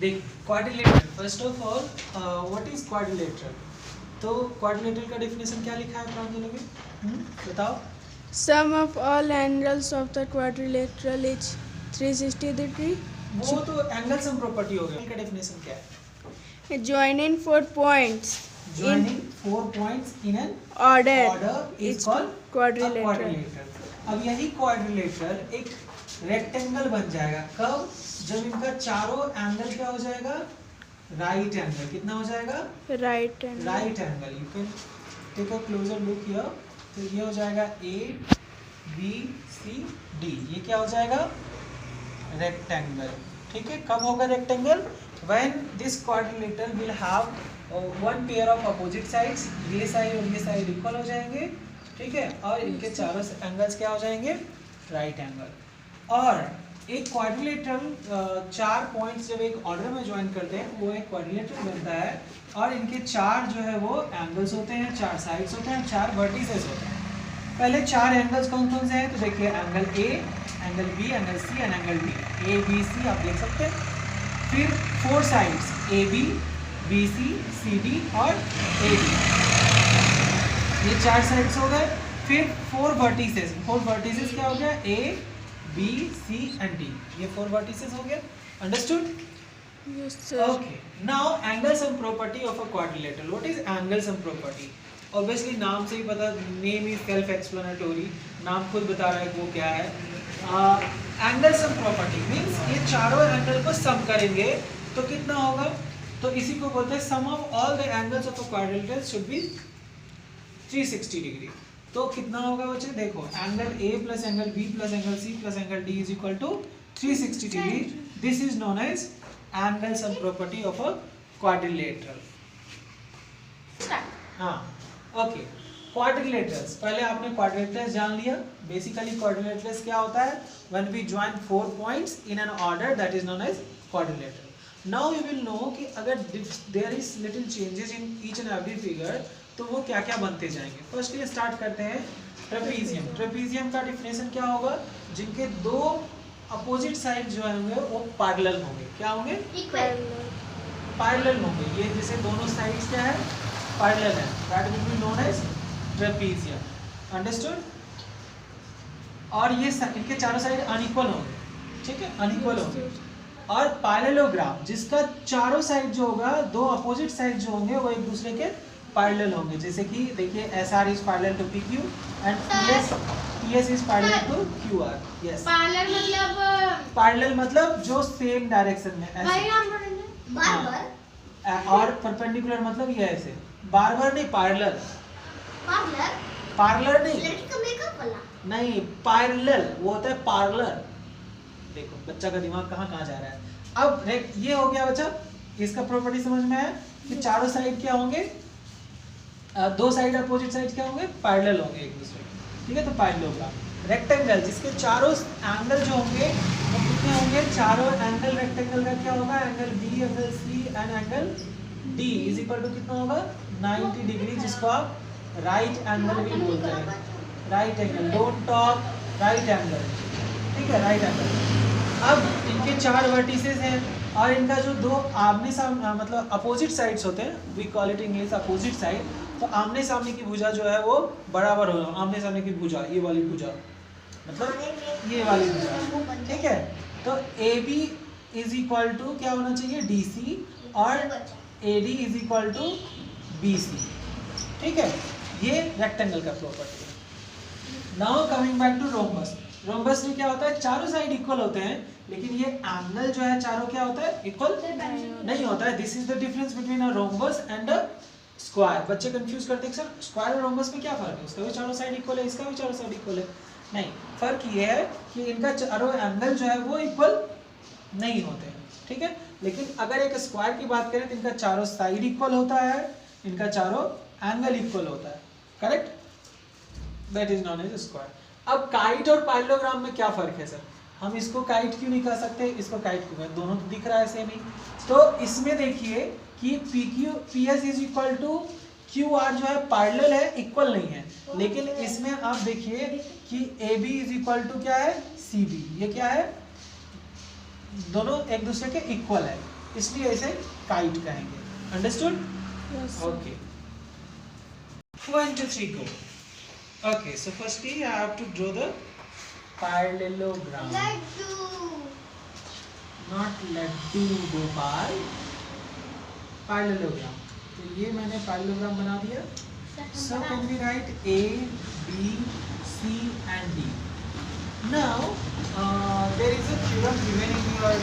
देख quadrilateral, first of all what is quadrilateral? तो quadrilateral का डेफिनेशन क्या लिखा है प्रांजल में, बताओ। Sum of all angles of the quadrilateral is 360 degree. वो तो एंगल सम प्रॉपर्टी हो गया। का डेफिनेशन क्या है? Joining 4 points Joining 4 points in an order is called quadrilateral. quadrilateral। अब यही क्वाड्रिलेटरल एक रेक्टेंगल बन जाएगा कब? जब इनका चारों एंगल क्या हो जाएगा? Right angle. कितना हो जाएगा? Right angle. Right angle. You can take a closer look here. तो ये हो जाएगा ए बी सी डी। ये क्या हो जाएगा? रेक्टेंगल। ठीक है, कब होगा rectangle? When this quadrilateral will have one pair of opposite sides. ये साइड और ये साइड इक्वल हो जाएंगे, ठीक है, और इनके चारों एंगल्स क्या हो जाएंगे? Right angle. और एक क्वाड्रिलेटरल चार पॉइंट्स जब एक ऑर्डर में ज्वाइन करते हैं वो एक क्वाड्रिलेटरल बनता है, और इनके चार जो है वो एंगल्स होते हैं, चार साइड्स होते हैं, चार वर्टिसेस होते हैं। पहले चार एंगल्स कौन कौन से हैं? तो देखिए, angle A, angle B, angle C and angle D. A B C आप देख सकते हैं। फिर four sides A B, B C D और ए डी। ये चार साइड्स हो गए। फिर फोर वर्टिसेस। फोर वर्टिसेस क्या हो गया? A B C and D. ये फोर वर्टिसेस हो गया। Understood? Yes, sir. Okay. Now angle sum property of a quadrilateral. What is angle sum property? Obviously नाम से ही पता, name is self explanatory. नाम खुद बता रहा है वो क्या है। एंगल सम प्रॉपर्टी मीन्स ये चारों एंगल को सम करेंगे तो कितना होगा? तो इसी को बोलते हैं sum of all the angles of a quadrilateral should be 360 degree. तो कितना होगा बच्चे? देखो, angle A plus angle B plus angle C plus angle D is equal to 360 degree. This is known as angle sum property of a quadrilateral. हाँ, okay. Quadrilaterals, पहले आपने quadrilaterals जान लिया। बेसिकली क्वाड्रिलेटरल्स क्या होता है? When we join 4 points in an order, that is known as quadrilateral. Now you will know कि अगर there is little changes in each and every figure तो वो क्या क्या बनते जाएंगे। फर्स्ट ये स्टार्ट करते हैं ट्रेपीजियम। ट्रेपीजियम का डिफिनेशन क्या होगा? जिनके दो अपोजिट साइड जो होंगे वो पैरेलल होंगे। क्या होंगे? पैरेलल होंगे। ये जैसे दोनों साइड्स क्या है? पैरेलल है। That will be known as trapezium. Understood? और ये इनके चारों साइड अनइक्वल होंगे, ठीक है, अनइक्वल होंगे। और पैरेललोग्राम, जिसका चारों साइड जो होगा, दो अपोजिट साइड जो होंगे वो एक दूसरे के पैरेलल होंगे। जैसे कि देखिए, SR is parallel to PQ and PS is parallel to QR। Yes, parallel मतलब पैरेलल मतलब जो सेम डायरेक्शन में ऐसे। भाई हम पढ़ेंगे बार-बार। और परपेंडिकुलर मतलब ये ऐसे। बार-बार नहीं, पैरेलल। पार्लर पैरेलल नहीं, लड़की का मेकअप वाला नहीं, पैरेलल वो होता है पार्लर। देखो बच्चा का दिमाग कहाँ कहाँ जा रहा है। अब ये हो गया बच्चा, इसका प्रॉपर्टी समझ में है कि चारों साइड क्या होंगे? दो साइड अपोजिट साइड क्या होंगे? पैरेलल होंगे एक दूसरे के, ठीक है। तो पैरेललोग्राम। रेक्टेंगल, जिसके चारों एंगल जो होंगे वो कितने होंगे? चारों एंगल रेक्टेंगल का क्या होगा? Angle B, angle C and angle D is equal to कितना होगा? 90 डिग्री, जिसको आप राइट एंगल भी बोलते हैं। Right angle, don't talk, right angle, ठीक है, राइट एंगल। अब इनके चार वर्टिसेस हैं और इनका जो दो आमने सामने मतलब अपोजिट साइड्स होते हैं, we call it English opposite side. तो आमने सामने की भुजा जो है वो बराबर हो, आमने सामने की भुजा, ये वाली भुजा मतलब ये वाली भुजा, ठीक है। तो AB इज इक्वल टू क्या होना चाहिए? DC और AD is equal to BC, ठीक है। ये रेक्टेंगल का प्रॉपर्टी है। Now coming back to rhombus. Rhombus में क्या होता है? चारों साइड इक्वल होते हैं, लेकिन ये एंगल जो है चारों क्या होता है? इक्वल नहीं होता है। This is the difference between a rhombus and a square. बच्चे कंफ्यूज करते हैं, सर स्क्वायर और रोम्बस में क्या फर्क है? उसका भी चारों साइड इक्वल है, इसका भी चारों साइड इक्वल है। नहीं, फर्क ये है कि इनका चारों एंगल जो है वो इक्वल नहीं होते हैं, ठीक है। लेकिन अगर एक स्क्वायर की बात करें तो इनका चारों साइड इक्वल होता है, इनका चारों एंगल इक्वल होता है, correct. That is known as square. अब काइट और पैरेललोग्राम में क्या फर्क है सर? हम इसको काइट क्यों नहीं कह सकते, इसको काइट क्यों कहें? दोनों तो दिख रहा है सेम ही। तो इसमें देखिए कि PS is equal to QR जो है पैरेलल है, इक्वल नहीं है। लेकिन इसमें आप देखिए कि AB इज इक्वल टू क्या है? CB। ये क्या है? दोनों एक दूसरे के इक्वल है। इसलिए इसे काइट कहेंगे। Understood? Yes, sir. Okay. 1, 2, 3, go. Okay, so firstly I have to draw the parallelogram. Laddu. Not laddu Gopal. Parallelogram. तो ये मैंने parallelogram बना दिया. So can we write A, B, C and D. Now there is a theorem given in your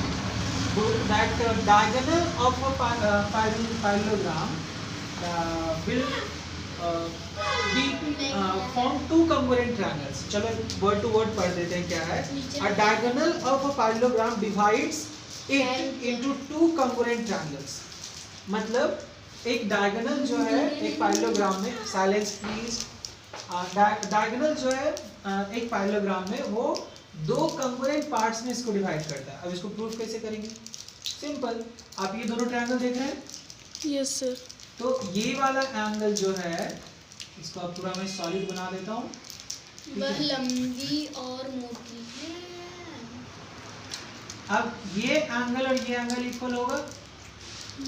book that diagonal of a parallelogram will be form two congruent triangles. चलो word to word पढ़ देते हैं क्या है. A diagonal of a parallelogram divides it into two congruent triangles. मतलब एक diagonal जो है एक parallelogram में, silence please, diagonal जो है एक parallelogram में वो दो congruent parts में इसको डिवाइड करता है. अब इसको प्रूफ कैसे करेंगे? सिंपल, आप ये दोनों ट्रायंगल देख रहे हैं. Yes, sir. तो ये वाला एंगल जो है इसको अब पूरा मैं सॉलिड बना देता हूँ. वह लंबी और मोटी है. अब ये एंगल और ये एंगल इक्वल होगा.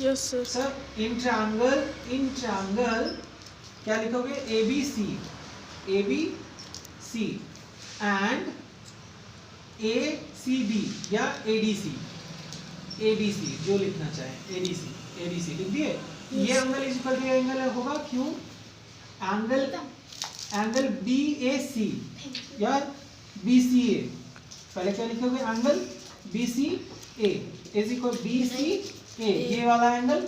Yes, sir. Sir in triangle क्या लिखोगे? A B C and ACD या ADC जो लिखना चाहे. ADC लिख दिए. ये एंगल इज इक्वल टू ये एंगल होगा क्यों? एंगल BAC या BCA. पहले क्या लिखोगे? Angle BCA is equal BCA. ये वाला एंगल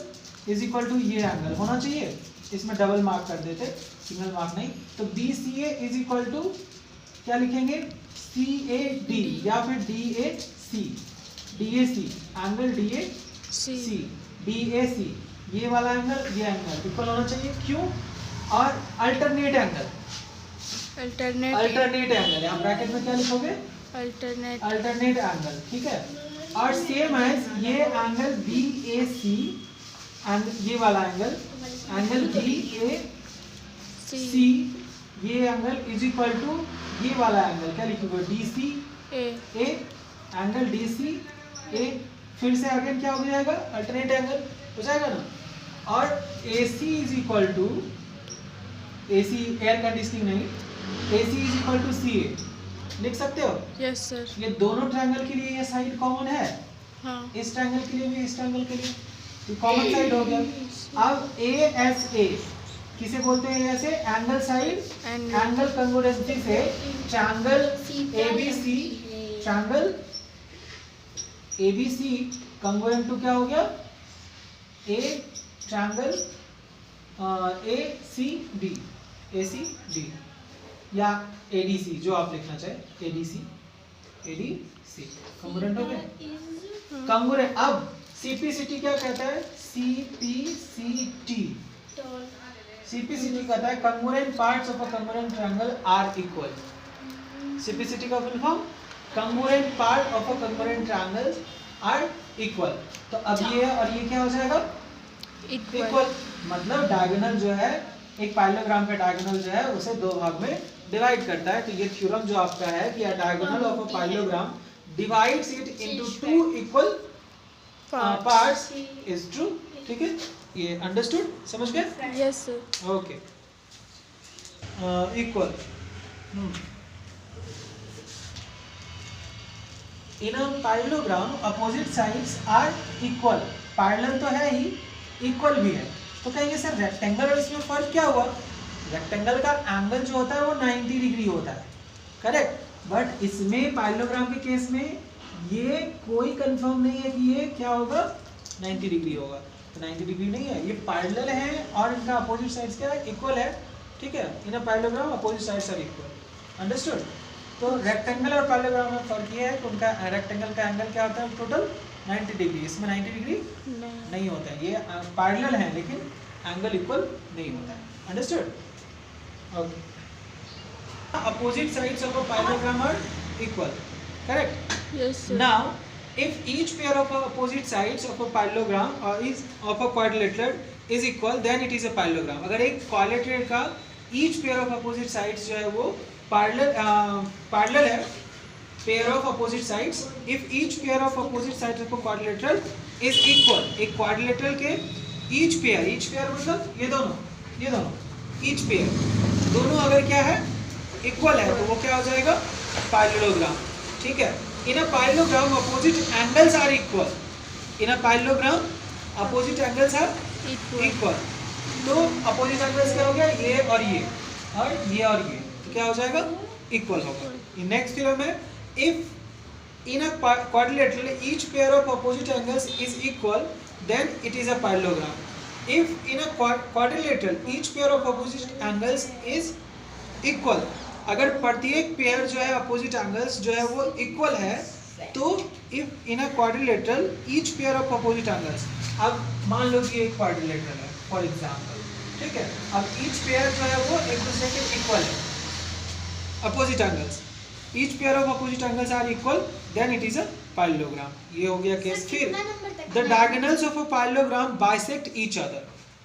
इज इक्वल टू ये एंगल होना चाहिए. इसमें डबल मार्क कर देते, सिंगल मार्क नहीं. तो BCA इज इक्वल टू क्या लिखेंगे? CAD या फिर DAC. Angle DAC BAC. ये वाला एंगल ये एंगल इक्वल होना चाहिए. क्यों? और अल्टरनेट एंगल यहाँ ब्रैकेट में क्या लिखोगे? Alternate angle. ठीक है. और सेम एज ये एंगल BAC एंड ये वाला एंगल BAC ये एंगल इज इक्वल टू ये वाला एंगल क्या लिखोगे? DCA angle DCA. फिर से अगेन क्या हो जाएगा? अल्टरनेट एंगल हो जाएगा ना. और AC is equal to AC air conditioning नहीं, AC is equal to CA लिख सकते हो. Yes, sir. ये दोनों ट्रायंगल के लिए ये साइड कॉमन है. हाँ. इस ट्रायंगल के लिए भी इस ट्रायंगल के लिए तो कॉमन साइड हो गया. अब ASA किसे बोलते हैं? ऐसे एंगल साइड एंगल कंग्रुएंसी से ट्रायंगल ABC कंग्रुएंट टू क्या हो गया? A ट्रायंगल ACD या ADC जो आप लिखना चाहे. ADC कंग्रुएंट हो गया. कंग्रुएंट. अब CPCT क्या कहता है? CPCT कहता है congruent parts of a congruent triangle are equal. CPCT का full form congruent part of a congruent triangle are equal. तो अब ये और ये क्या हो जाएगा? इक्वल. मतलब डायगोनल जो है एक पैरेललोग्राम का डायगोनल जो है उसे दो भाग में डिवाइड करता है. तो ये थ्योरम जो आपका है कि a diagonal of a parallelogram divides it into two equal parts is true. ठीक है. ये अंडरस्टूड? समझ गए? Yes, sir. Okay. Equal. In a parallelogram opposite sides are equal. Parallel तो है ही, इक्वल भी है. तो कहेंगे सर रेक्टेंगल और इसमें फर्क क्या हुआ? रेक्टेंगल का एंगल जो होता है वो 90 डिग्री होता है. करेक्ट. बट इसमें पैरेललोग्राम के केस में ये कोई कंफर्म नहीं है कि ये क्या होगा? 90 डिग्री होगा. तो 90 डिग्री नहीं है, ये पैरेलल है और इनका अपोजिट साइड्स क्या है? इक्वल है. ठीक है. In a parallelogram opposite sides are equal. Understood? तो रेक्टेंगल और पैरेललोग्राम में फर्क ये है कि उनका रेक्टेंगल का एंगल क्या होता है? Total 90 degree. इसमें 90 डिग्री नहीं होता है. ये पैरेलल है लेकिन एंगल इक्वल नहीं होता है. Understood? Okay. Opposite sides of a parallelogram are equal. Correct. Yes, sir. Now if each pair of opposite sides of a parallelogram or is of a quadrilateral is equal then it is a parallelogram. अगर एक quadrilateral का each pair of opposite sides जो है वो parallel है pair of opposite sides if each pair of opposite sides of a quadrilateral is equal. एक quadrilateral के each pair मतलब ये दोनों ईच पेयर दोनों अगर क्या है इक्वल है तो वो क्या हो जाएगा पैरेललोग्राम। ठीक है, in a parallelogram opposite angles are equal. In a parallelogram opposite angles are equal. तो अपोजिट एंगल्स क्या हो गया, ये और ये तो क्या हो जाएगा इक्वल होगा। नेक्स्ट थ्योरम है if in a quadrilateral each pair of opposite angles is equal then it is a parallelogram. If in a quadrilateral each pair of opposite angles is equal, अगर प्रत्येक पेयर जो है opposite angles जो है वो equal है तो if in a quadrilateral each pair of opposite angles, अब मान लो कि एक क्वाड्रिलेटरल है फॉर एग्जांपल, ठीक है, अब ईच पेयर जो है वो एक दूसरे के इक्वल है opposite angles, each pair of opposite angles are equal then it is a parallelogram. ये हो गया केस। फिर the diagonals of a parallelogram bisect each other.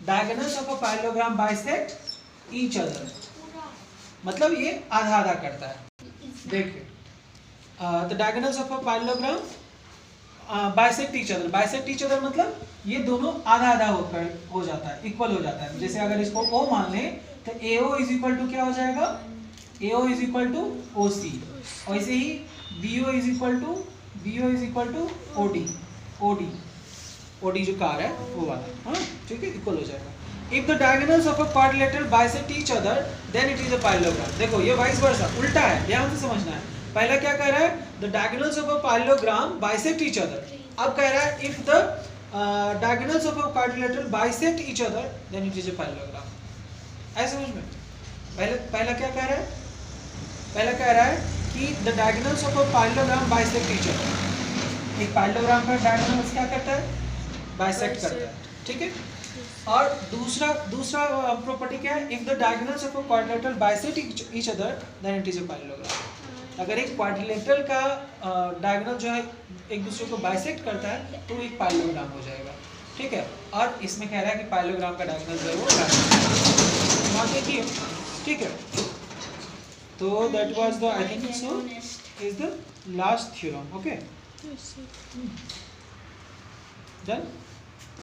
Diagonals of a parallelogram bisect each other. मतलब ये आधा आधा करता है। देखिए, the diagonals of a parallelogram bisect each other. Bisect each other मतलब ये दोनों आधा आधा हो जाता है, इक्वल हो जाता है। जैसे अगर इसको O मान लें तो AO is equal to क्या हो जाएगा, AO is equal to OC, और ऐसे ही BO is equal to OD जो कार है वो वाला, हाँ ठीक है, इक्वल हो जाएगा। If the diagonals of a quadrilateral bisect each other, then it is a parallelogram. देखो ये vice versa, उल्टा है, ध्यान से समझना है। पहला क्या कह रहा है, the diagonals of a parallelogram bisect each other. अब कह रहा है if the diagonals of a quadrilateral bisect each other, then it is a parallelogram. ऐसे समझ में। पहला क्या कह रहा है, पहला कह रहा है कि the diagonals of a parallelogram bisect each other. एक पैरेललोग्राम का डायगोनल्स क्या करता है, बाइसेक्ट करता है, ठीक है। और दूसरा प्रॉपर्टी क्या है, if the diagonals of a quadrilateral bisect each other than it is a parallelogram. अगर एक क्वाड्रिलेटरल का डायगोनल जो है एक दूसरे को बाइसेक्ट करता है तो एक पैरेललोग्राम हो जाएगा, ठीक है। और इसमें कह रहा है कि पैरेललोग्राम का डायगोनल जो है वो देखिए, ठीक है। तो that was the I think so is the last theorem, okay. Done?